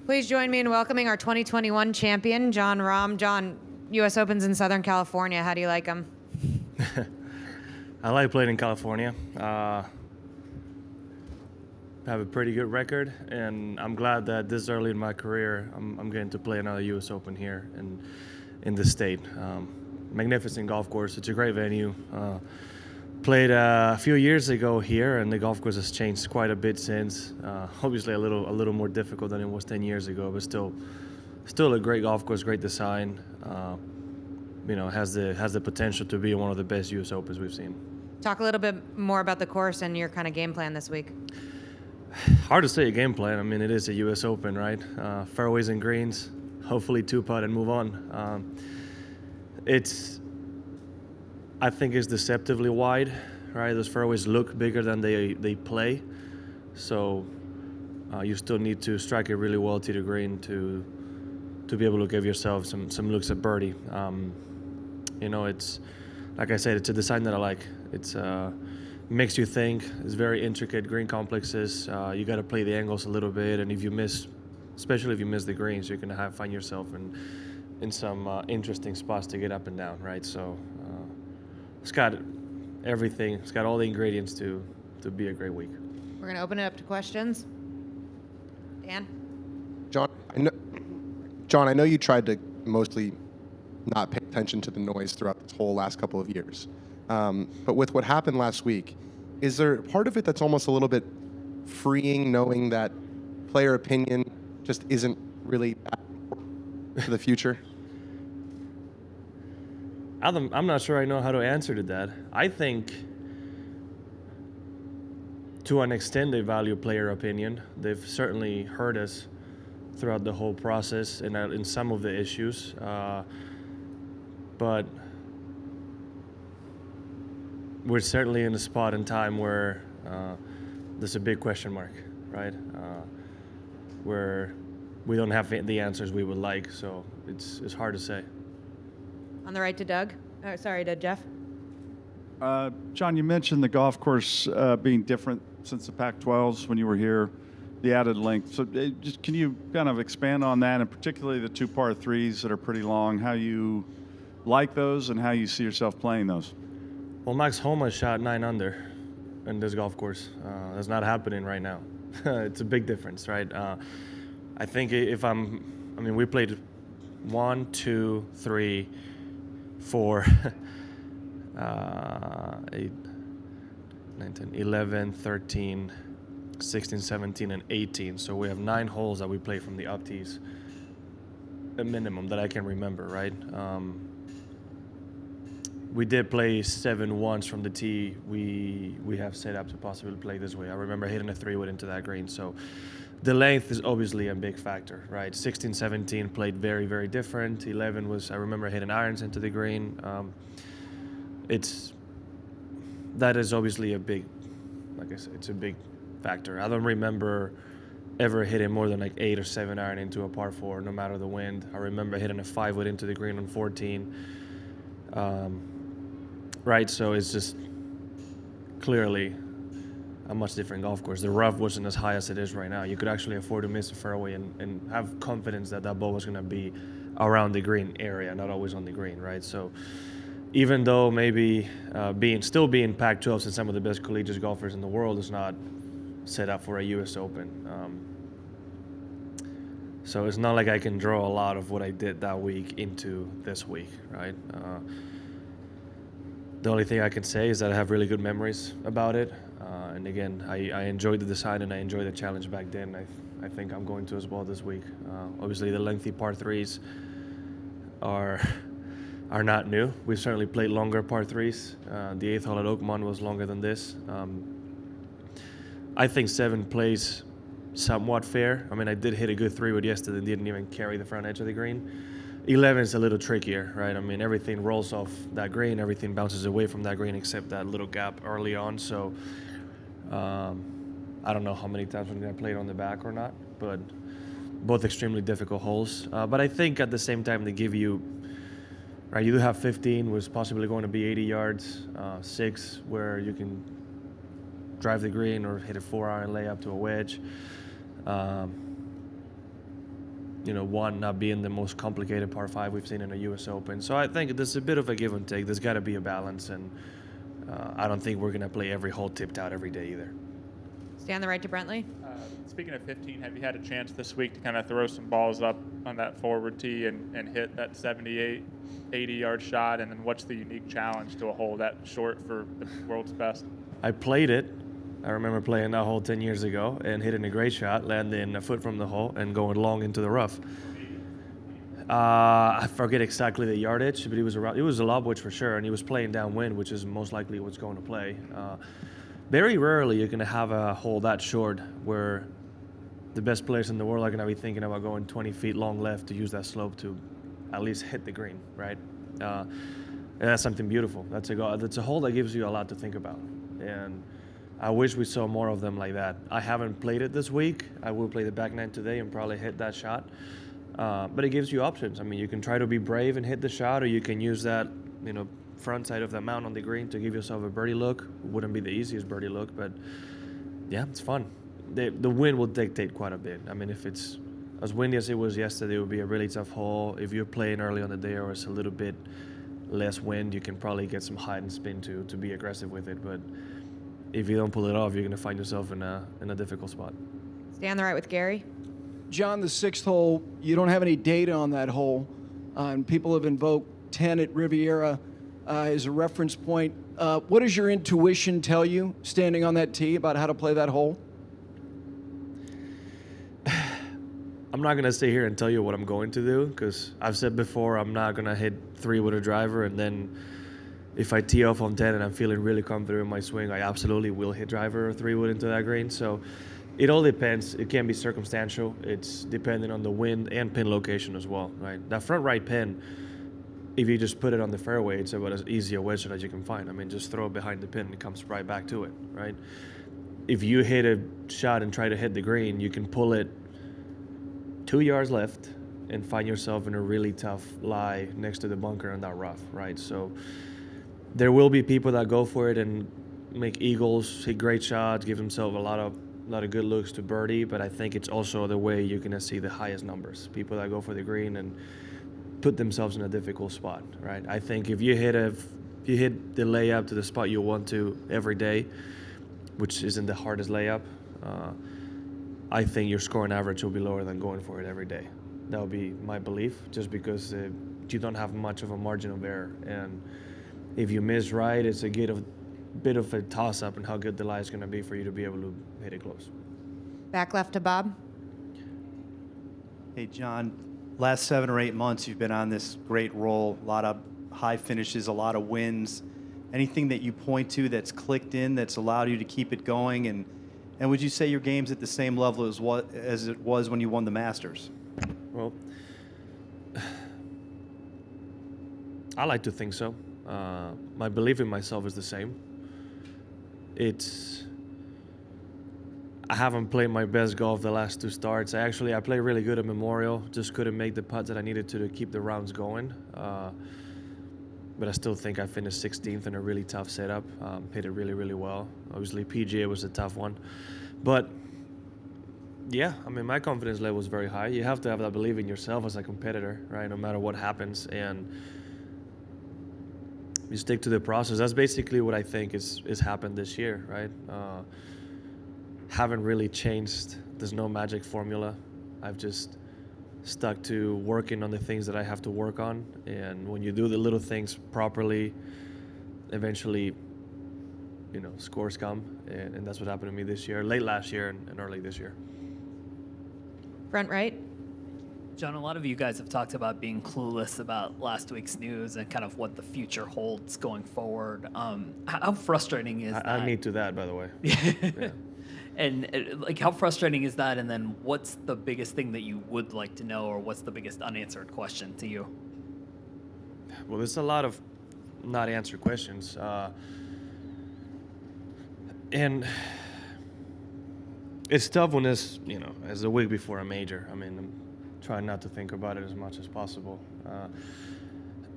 Please join me in welcoming our 2021 champion, Jon Rahm. Jon, U.S. Opens in Southern California. How do you like them? I like playing in California. I have a pretty good record, and I'm glad that this early in my career, I'm getting to play another U.S. Open here in the state. Magnificent golf course. It's a great venue. Played a few years ago here, and the golf course has changed quite a bit since. Obviously, a little more difficult than it was 10 years ago, but still a great golf course, great design. Has the potential to be one of the best U.S. Opens we've seen. Talk a little bit more about the course and your kind of game plan this week. Hard to say a game plan. I mean, it is a U.S. Open, right? Fairways and greens, hopefully two-putt and move on. I think it's deceptively wide, right? Those fairways look bigger than they play. So you still need to strike it really well to the green to be able to give yourself some looks at birdie. It's, like I said, it's a design that I like. It's makes you think. It's very intricate green complexes. You got to play the angles a little bit, and if you miss, especially if you miss the greens, you're gonna find yourself in some interesting spots to get up and down, right? So it's got everything. It's got all the ingredients to be a great week. We're gonna open it up to questions. Dan? Jon, I know you tried to mostly not pay attention to the noise throughout this whole last couple of years. But with what happened last week, is there part of it that's almost a little bit freeing, knowing that player opinion just isn't really that important for the future? I'm not sure I know how to answer to that. I think to an extent they value player opinion. They've certainly heard us throughout the whole process and in some of the issues. But we're certainly in a spot in time where there's a big question mark, right? Where we don't have the answers we would like, so it's hard to say. On the right to Doug. To Jeff. Jon, you mentioned the golf course being different since the Pac-12s when you were here, the added length. So just can you kind of expand on that, and particularly the two par threes that are pretty long, how you like those and how you see yourself playing those? Well, Max Homa shot 9 under in this golf course. That's not happening right now. It's a big difference, right? I think we played 1, 2, 3, 4, 8, 9, 10, 11, 13, 16, 17, and 18. So we have 9 holes that we play from the up tees, a minimum that I can remember, right? We did play 7 once from the tee. We have set up to possibly play this way. I remember hitting a 3-wood into that green. So the length is obviously a big factor, right? 16, 17 played very, very different. 11 was, I remember hitting irons into the green. That is obviously a big, like I said, it's a big factor. I don't remember ever hitting more than like 8 or 7 iron into a par 4, no matter the wind. I remember hitting a 5-wood into the green on 14. Right, so it's just clearly a much different golf course. The rough wasn't as high as it is right now. You could actually afford to miss a fairway and have confidence that ball was going to be around the green area, not always on the green, right? So even though maybe still being Pac-12s and some of the best collegiate golfers in the world is not set up for a U.S. Open. So it's not like I can draw a lot of what I did that week into this week, right? The only thing I can say is that I have really good memories about it. And again, I enjoyed the design and I enjoyed the challenge back then. I think I'm going to as well this week. Obviously, the lengthy par threes are not new. We've certainly played longer par threes. The 8th hole at Oakmont was longer than this. I think 7 plays somewhat fair. I mean, I did hit a good 3-wood yesterday and didn't even carry the front edge of the green. 11 is a little trickier, right? I mean, everything rolls off that green, everything bounces away from that green except that little gap early on. So I don't know how many times we're going to play it on the back or not, but both extremely difficult holes. But I think at the same time they give you, right, you do have 15, was possibly going to be 80 yards, 6 where you can drive the green or hit a 4-iron layup to a wedge. one not being the most complicated par 5 we've seen in a U.S. Open. So I think there's a bit of a give and take. There's got to be a balance, and I don't think we're going to play every hole tipped out every day either. Stay on the right to Brentley. Speaking of 15, have you had a chance this week to kind of throw some balls up on that forward tee and hit that 78, 80-yard shot? And then what's the unique challenge to a hole that short for the world's best? I played it. I remember playing that hole 10 years ago and hitting a great shot, landing a foot from the hole and going long into the rough. I forget exactly the yardage, but it was a lob wedge for sure, and he was playing downwind, which is most likely what's going to play. Very rarely you're going to have a hole that short where the best players in the world are going to be thinking about going 20 feet long left to use that slope to at least hit the green, right? And that's something beautiful. That's a hole that gives you a lot to think about. And I wish we saw more of them like that. I haven't played it this week. I will play the back nine today and probably hit that shot. But it gives you options. I mean, you can try to be brave and hit the shot, or you can use that, front side of the mound on the green to give yourself a birdie look. Wouldn't be the easiest birdie look, but yeah, it's fun. The wind will dictate quite a bit. I mean, if it's as windy as it was yesterday, it would be a really tough hole. If you're playing early on the day or it's a little bit less wind, you can probably get some height and spin to be aggressive with it. But if you don't pull it off, you're going to find yourself in a difficult spot. Stay on the right with Gary. John, the 6th hole, you don't have any data on that hole, and people have invoked 10 at Riviera as a reference point. What does your intuition tell you standing on that tee about how to play that hole? I'm not going to sit here and tell you what I'm going to do, because I've said before I'm not going to hit 3 with a driver, and then if I tee off on 10 and I'm feeling really confident in my swing, I absolutely will hit driver or 3 wood into that green. So it all depends. It can be circumstantial. It's depending on the wind and pin location as well, right? That front right pin, if you just put it on the fairway, it's about as easy a wedge shot as you can find. I mean, just throw it behind the pin and it comes right back to it, right? If you hit a shot and try to hit the green, you can pull it 2 yards left and find yourself in a really tough lie next to the bunker in that rough, right? So there will be people that go for it and make eagles, hit great shots, give themselves a lot of good looks to birdie, but I think it's also the way you're gonna see the highest numbers. People that go for the green and put themselves in a difficult spot, right? I think if you hit the layup to the spot you want to every day, which isn't the hardest layup, I think your scoring average will be lower than going for it every day. That would be my belief, just because you don't have much of a margin of error. And if you miss right, it's a bit of a toss-up in how good the lie is going to be for you to be able to hit it close. Back left to Bob. Hey, John, last 7 or 8 months, you've been on this great roll, a lot of high finishes, a lot of wins. Anything that you point to that's clicked in, that's allowed you to keep it going? And would you say your game's at the same level as it was when you won the Masters? Well, I like to think so. My belief in myself is the same. I haven't played my best golf the last 2 starts. I played really good at Memorial, just couldn't make the putts that I needed to keep the rounds going. But I still think I finished 16th in a really tough setup. Hit it really, really well. Obviously, PGA was a tough one. But yeah, I mean, my confidence level is very high. You have to have that belief in yourself as a competitor, right? No matter what happens. And you stick to the process. That's basically what I think is happened this year, right? Haven't really changed. There's no magic formula. I've just stuck to working on the things that I have to work on. And when you do the little things properly, eventually, scores come. And that's what happened to me this year, late last year and early this year. Front right. John, a lot of you guys have talked about being clueless about last week's news and kind of what the future holds going forward. How frustrating is that? I need to that, by the way. Yeah. And how frustrating is that? And then what's the biggest thing that you would like to know, or what's the biggest unanswered question to you? Well, there's a lot of not answered questions. And it's tough when it's, as a week before a major. I mean, I'm trying not to think about it as much as possible.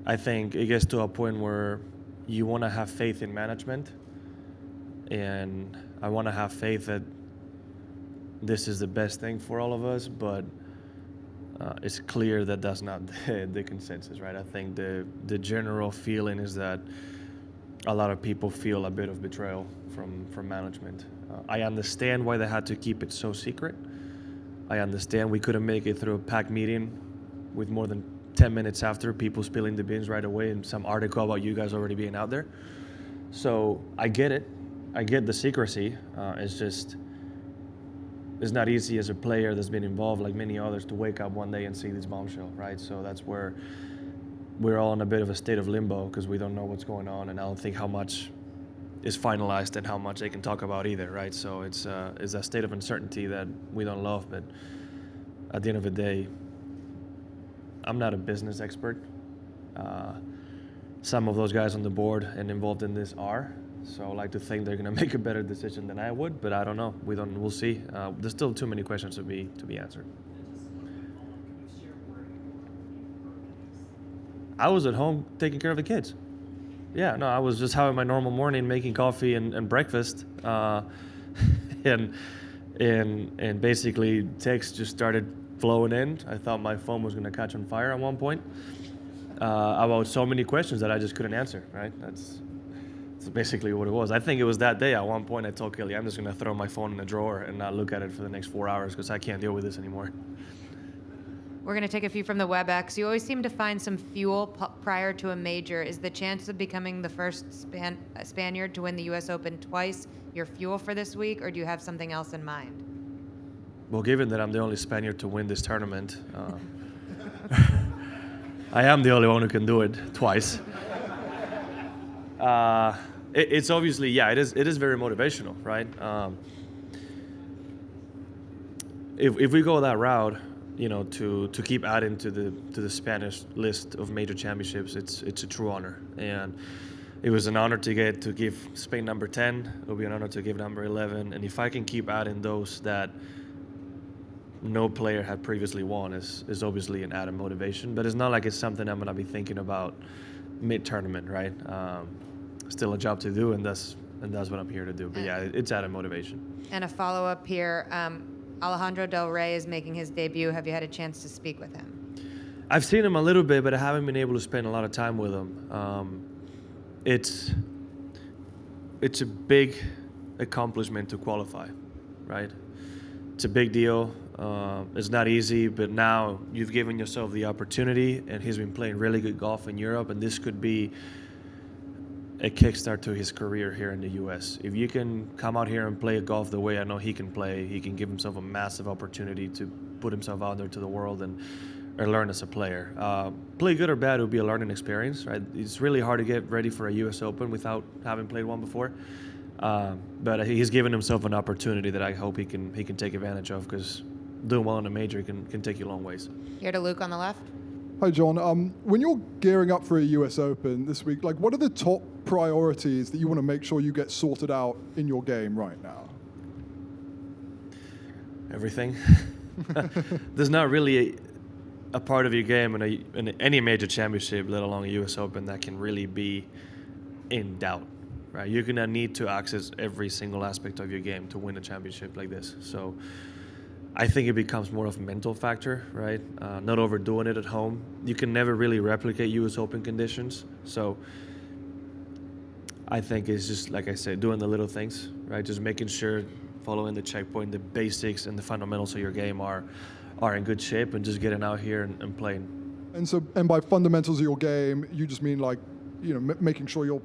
I think it gets to a point where you want to have faith in management, and I want to have faith that this is the best thing for all of us, but it's clear that that's not the consensus, right? I think the general feeling is that a lot of people feel a bit of betrayal from management. I understand why they had to keep it so secret. I understand we couldn't make it through a packed meeting with more than 10 minutes after people spilling the beans right away and some article about you guys already being out there. So I get it. I get the secrecy. It's not easy as a player that's been involved like many others to wake up one day and see this bombshell, right? So that's where we're all in a bit of a state of limbo because we don't know what's going on, and I don't think how much is finalized and how much they can talk about either, right? So it's a state of uncertainty that we don't love, but at the end of the day, I'm not a business expert. Some of those guys on the board and involved in this are. So I like to think they're going to make a better decision than I would, but I don't know. We'll see. There's still too many questions to be answered. I was at home taking care of the kids. Yeah, no, I was just having my normal morning, making coffee and breakfast, and basically texts just started flowing in. I thought my phone was going to catch on fire at one point about so many questions that I just couldn't answer. Right? That's basically what it was. I think it was that day. At one point, I told Kelly, I'm just going to throw my phone in a drawer and not look at it for the next 4 hours because I can't deal with this anymore. We're going to take a few from the WebEx. You always seem to find some fuel prior to a major. Is the chance of becoming the first Spaniard to win the U.S. Open twice your fuel for this week, or do you have something else in mind? Well, given that I'm the only Spaniard to win this tournament, I am the only one who can do it twice. It's obviously, yeah, it is very motivational, right? If we go that route, you know, to keep adding to the Spanish list of major championships, it's a true honor, and it was an honor to give Spain number 10. It'll be an honor to give number 11, and if I can keep adding those that no player had previously won, is obviously an added motivation. But it's not like it's something I'm gonna be thinking about mid-tournament, right? Still a job to do, and that's what I'm here to do. But yeah, it's added motivation. And a follow-up here. Alejandro Del Rey is making his debut. Have you had a chance to speak with him? I've seen him a little bit, but I haven't been able to spend a lot of time with him. It's a big accomplishment to qualify, right? It's a big deal. It's not easy, but now you've given yourself the opportunity, and he's been playing really good golf in Europe, and this could be a kickstart to his career here in the U.S. If you can come out here and play golf the way I know he can play, he can give himself a massive opportunity to put himself out there to the world and learn as a player. Play good or bad, it will be a learning experience, right? It's really hard to get ready for a U.S. Open without having played one before. But he's given himself an opportunity that I hope he can take advantage of, because doing well in a major can take you long ways. Here to Luke on the left. Hi, Jon. When you're gearing up for a US Open this week, like, what are the top priorities that you want to make sure you get sorted out in your game right now? Everything. There's not really a part of your game in any major championship, let alone a US Open, that can really be in doubt, right? You're going to need to access every single aspect of your game to win a championship like this. So I think it becomes more of a mental factor, right? Not overdoing it at home. You can never really replicate US Open conditions. So I think it's just, like I said, doing the little things, right? Just making sure, following the checkpoint, the basics and the fundamentals of your game are in good shape, and just getting out here and playing. And by fundamentals of your game, you just mean, like, you know, making sure you're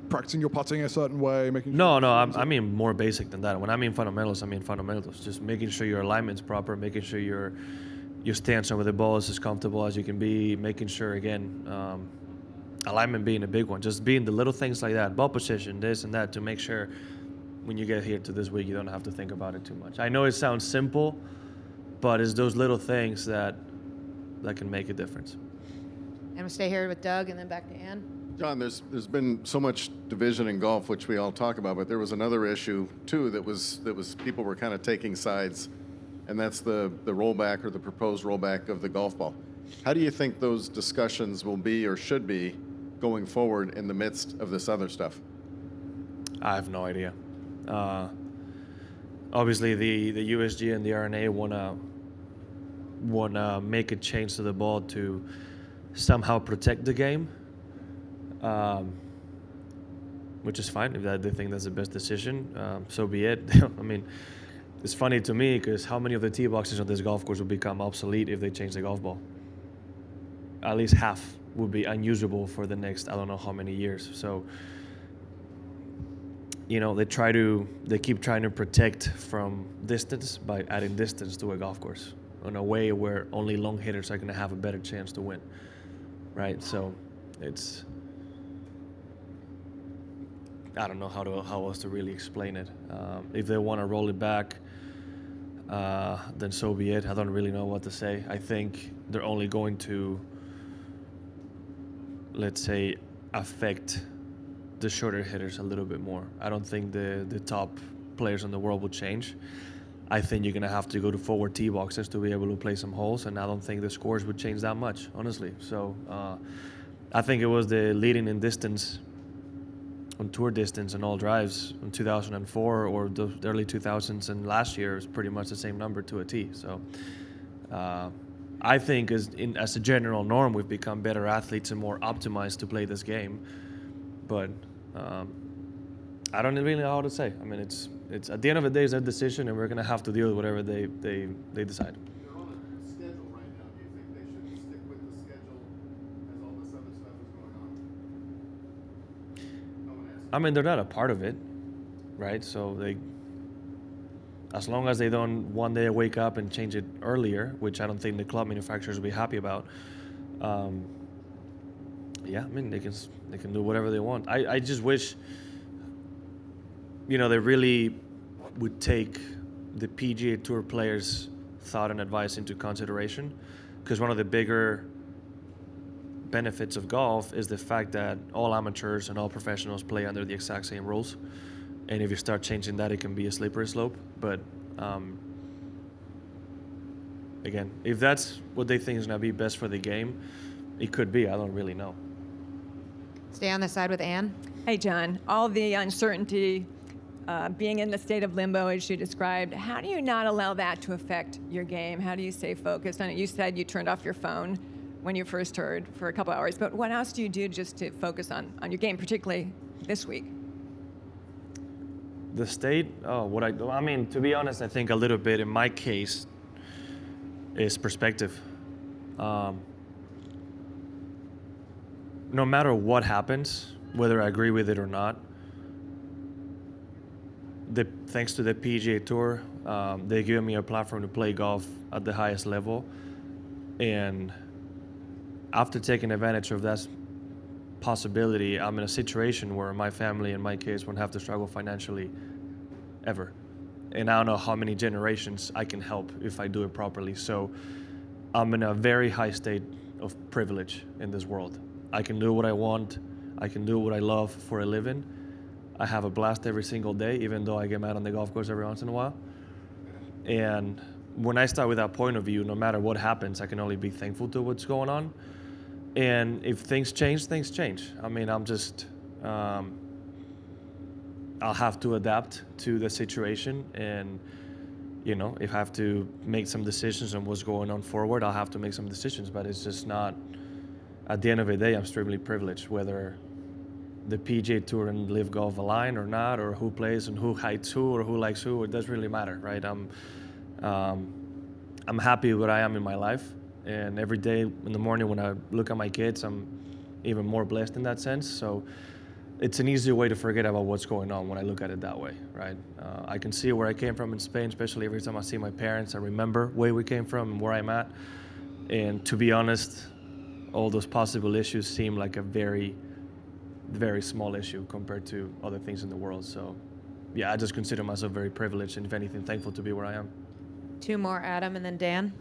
practicing your putting a certain way, making sure... No, I mean more basic than that. When I mean fundamentals, just making sure your alignment's proper, making sure your stance over the ball is as comfortable as you can be, making sure, again, alignment being a big one, just being the little things like that, ball position, this and that, to make sure when you get here to this week, you don't have to think about it too much. I know it sounds simple, but it's those little things that can make a difference. And we'll stay here with Doug and then back to Ann. Jon, there's been so much division in golf, which we all talk about, but there was another issue too that was people were kind of taking sides, and that's the rollback, or the proposed rollback of the golf ball. How do you think those discussions will be, or should be, going forward in the midst of this other stuff? I have no idea. Obviously, the USGA and the RNA want to want to make a change to the ball to somehow protect the game, which is fine. If they think that's the best decision, so be it. I mean, it's funny to me because how many of the tee boxes on this golf course will become obsolete if they change the golf ball? At least half would be unusable for the next, I don't know how many years. So, you know, they keep trying to protect from distance by adding distance to a golf course in a way where only long hitters are going to have a better chance to win, right? So it's, I don't know how else to really explain it. If they want to roll it back, then so be it. I don't really know what to say. I think they're only going to, let's say, affect the shorter hitters a little bit more. I don't think the top players in the world will change. I think you're going to have to go to forward tee boxes to be able to play some holes, and I don't think the scores would change that much, honestly. So I think it was the leading in distance, on tour distance and all drives in 2004 or the early 2000s, and last year was pretty much the same number to a tee. So I think as a general norm, we've become better athletes and more optimized to play this game. But I don't really know how to say. I mean, it's at the end of the day, it's their decision, and we're going to have to deal with whatever they decide. They're on a schedule right now. Do you think they should stick with the schedule as all this other stuff is going on? No one asked. I mean, they're not a part of it, right? So as long as they don't one day wake up and change it earlier, which I don't think the club manufacturers will be happy about. Yeah, I mean, they can do whatever they want. I just wish, you know, they really would take the PGA Tour players' thought and advice into consideration, because one of the bigger benefits of golf is the fact that all amateurs and all professionals play under the exact same rules, and if you start changing that, it can be a slippery slope. But again, if that's what they think is going to be best for the game, it could be. I don't really know. Stay on the side with Ann. Hey, Jon. All the uncertainty, being in the state of limbo, as you described, how do you not allow that to affect your game? How do you stay focused on it? You said you turned off your phone when you first heard for a couple hours, but what else do you do just to focus on your game, particularly this week? The state, what I do, I mean, to be honest, I think a little bit in my case is perspective. No matter what happens, whether I agree with it or not, thanks to the PGA Tour, they give me a platform to play golf at the highest level. And after taking advantage of that possibility, I'm in a situation where my family, in my case, won't have to struggle financially ever. And I don't know how many generations I can help if I do it properly. So I'm in a very high state of privilege in this world. I can do what I want. I can do what I love for a living. I have a blast every single day, even though I get mad on the golf course every once in a while. And when I start with that point of view, no matter what happens, I can only be thankful to what's going on. And if things change, things change. I mean, I'm just, I'll have to adapt to the situation. And, you know, if I have to make some decisions on what's going on forward, I'll have to make some decisions. But it's just not, at the end of the day, I'm extremely privileged, whether the PGA Tour and Live Golf align or not, or who plays and who hates who or who likes who. It doesn't really matter, right? I'm happy with what I am in my life. And every day in the morning when I look at my kids, I'm even more blessed in that sense. So it's an easy way to forget about what's going on when I look at it that way, right? I can see where I came from in Spain, especially every time I see my parents. I remember where we came from and where I'm at. And to be honest, all those possible issues seem like a very, very small issue compared to other things in the world. So yeah, I just consider myself very privileged and, if anything, thankful to be where I am. Two more, Adam, and then Dan.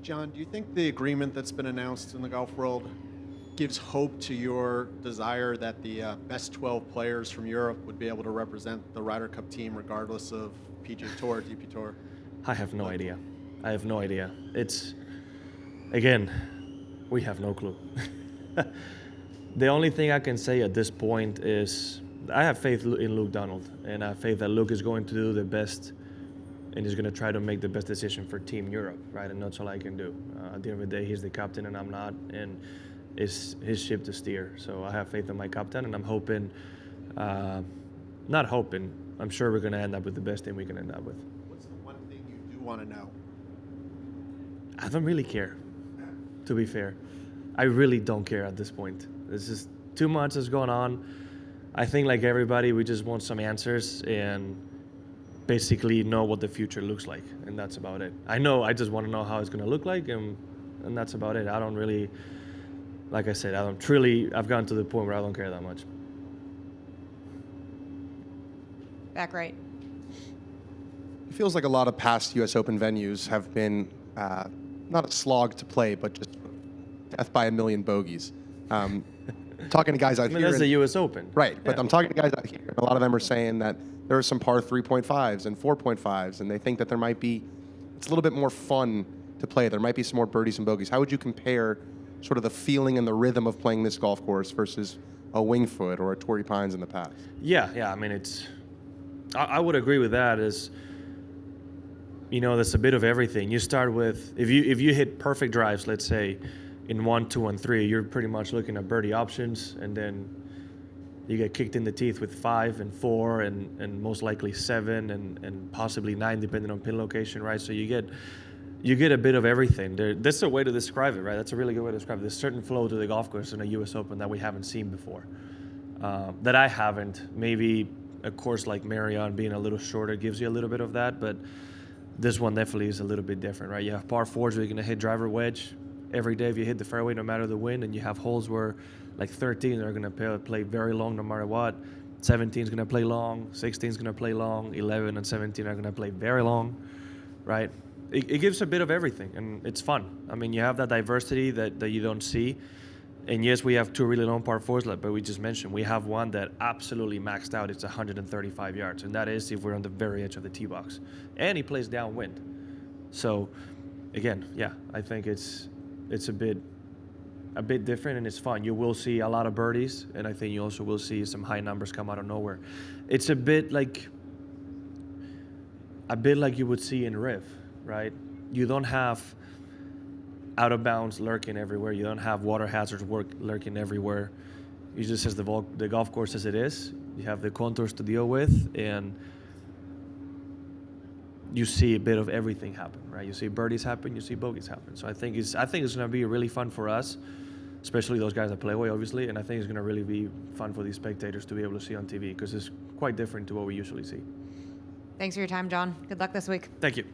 Jon, do you think the agreement that's been announced in the golf world gives hope to your desire that the best 12 players from Europe would be able to represent the Ryder Cup team regardless of PGA Tour or DP Tour? I have no idea. I have no idea. It's, again, we have no clue. The only thing I can say at this point is I have faith in Luke Donald, and I have faith that Luke is going to do the best and he's going to try to make the best decision for Team Europe, right? And that's all I can do. At the end of the day, he's the captain and I'm not, and it's his ship to steer. So I have faith in my captain, and I'm hoping, not hoping, I'm sure we're going to end up with the best team we can end up with. What's the one thing you do want to know? I don't really care, to be fair. I really don't care at this point. There's just too much that's going on. I think like everybody, we just want some answers and basically know what the future looks like, and that's about it. I just want to know how it's going to look like, and that's about it. I don't really, like I said, I've gotten to the point where I don't care that much. Back right. It feels like a lot of past U.S. Open venues have been not a slog to play, but just death by a million bogeys. Talking to guys out here. That's the U.S. Open. Right, but Yeah. I'm talking to guys out here, and a lot of them are saying that there are some par 3.5s and 4.5s, and they think that it's a little bit more fun to play. There might be some more birdies and bogeys. How would you compare sort of the feeling and the rhythm of playing this golf course versus a Winged Foot or a Torrey Pines in the past? Yeah. I mean, I would agree with that. There's a bit of everything. You start with, if you hit perfect drives, let's say, in 1, 2, and 3, you're pretty much looking at birdie options, and then you get kicked in the teeth with 5 and 4 and most likely 7 and possibly 9, depending on pin location, right? So you get a bit of everything. That's a way to describe it, right? That's a really good way to describe it. There's a certain flow to the golf course in a U.S. Open that we haven't seen before, that I haven't. Maybe a course like Marion being a little shorter gives you a little bit of that, but this one definitely is a little bit different, right? You have par 4s where you're going to hit driver wedge every day if you hit the fairway, no matter the wind, and you have holes where like 13 are going to play very long no matter what. 17 is going to play long, 16 is going to play long, 11 and 17 are going to play very long, right? It gives a bit of everything, and it's fun. I mean, you have that diversity that you don't see. And yes, we have 2 really long par 4s, but we just mentioned we have one that absolutely maxed out. It's 135 yards, and that is if we're on the very edge of the tee box. And he plays downwind. So, again, yeah, I think it's a bit different, and it's fun. You will see a lot of birdies, and I think you also will see some high numbers come out of nowhere. It's a bit like you would see in Riv, right? You don't have out of bounds lurking everywhere. You don't have water hazards lurking everywhere. You just says the golf course as it is. You have the contours to deal with, and you see a bit of everything happen, right? You see birdies happen, you see bogeys happen. So I think it's going to be really fun for us, especially those guys that play away, obviously. And I think it's going to really be fun for these spectators to be able to see on TV, because it's quite different to what we usually see. Thanks for your time, John. Good luck this week. Thank you.